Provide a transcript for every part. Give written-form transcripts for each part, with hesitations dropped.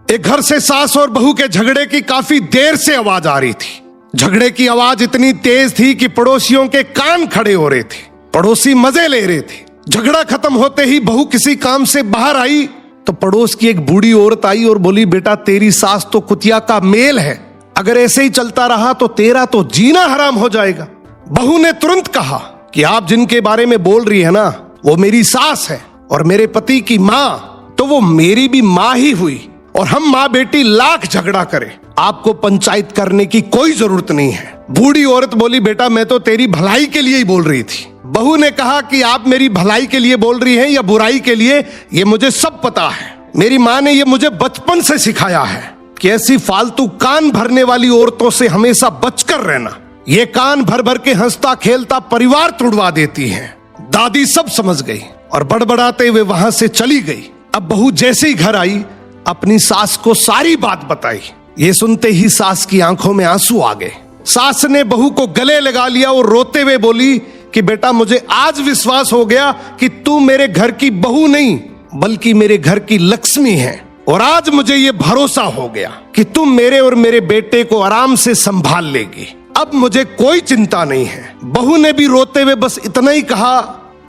एक घर से सास और बहू के झगड़े की काफी देर से आवाज आ रही थी। झगड़े की आवाज इतनी तेज थी कि पड़ोसियों के कान खड़े हो रहे थे। पड़ोसी मजे ले रहे थे। झगड़ा खत्म होते ही बहू किसी काम से बाहर आई तो पड़ोस की एक बूढ़ी औरत आई और बोली, बेटा तेरी सास तो कुतिया का मेल है, अगर ऐसे ही चलता रहा तो तेरा तो जीना हराम हो जाएगा। बहू ने तुरंत कहा कि आप जिनके बारे में बोल रही है ना, वो मेरी सास है और मेरे पति की माँ तो वो मेरी भी माँ ही हुई, और हम माँ बेटी लाख झगड़ा करें, आपको पंचायत करने की कोई जरूरत नहीं है। बूढ़ी औरत बोली, बेटा मैं तो तेरी भलाई के लिए ही बोल रही थी। बहू ने कहा कि आप मेरी भलाई के लिए बोल रही हैं या बुराई के लिए, ये मुझे सब पता है। मेरी माँ ने ये मुझे बचपन से सिखाया है कि ऐसी फालतू कान भरने वाली औरतों से हमेशा बचकर रहना। ये कान भर भर के हंसता खेलता परिवार तुड़वा देती हैं। दादी सब समझ गई और बड़बड़ाते हुए वहां से चली गई। अब बहू जैसे ही घर आई अपनी सास को सारी बात बताई। ये सुनते ही सास की आंखों में आंसू आ गए। सास ने बहू को गले लगा लिया और रोते हुए बोली कि बेटा मुझे आज विश्वास हो गया कि तू मेरे घर की बहू नहीं बल्कि मेरे घर की लक्ष्मी है, और आज मुझे ये भरोसा हो गया कि तुम मेरे और मेरे बेटे को आराम से संभाल लेगी। अब मुझे कोई चिंता नहीं है। बहू ने भी रोते हुए बस इतना ही कहा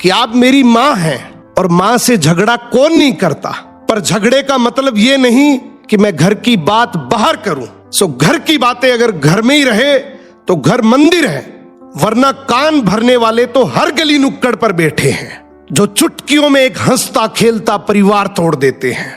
कि आप मेरी माँ हैं और माँ से झगड़ा कौन नहीं करता, पर झगड़े का मतलब ये नहीं कि मैं घर की बात बाहर करूं। सो घर की बातें अगर घर में ही रहे तो घर मंदिर है, वरना कान भरने वाले तो हर गली नुक्कड़ पर बैठे हैं जो चुटकियों में एक हंसता खेलता परिवार तोड़ देते हैं।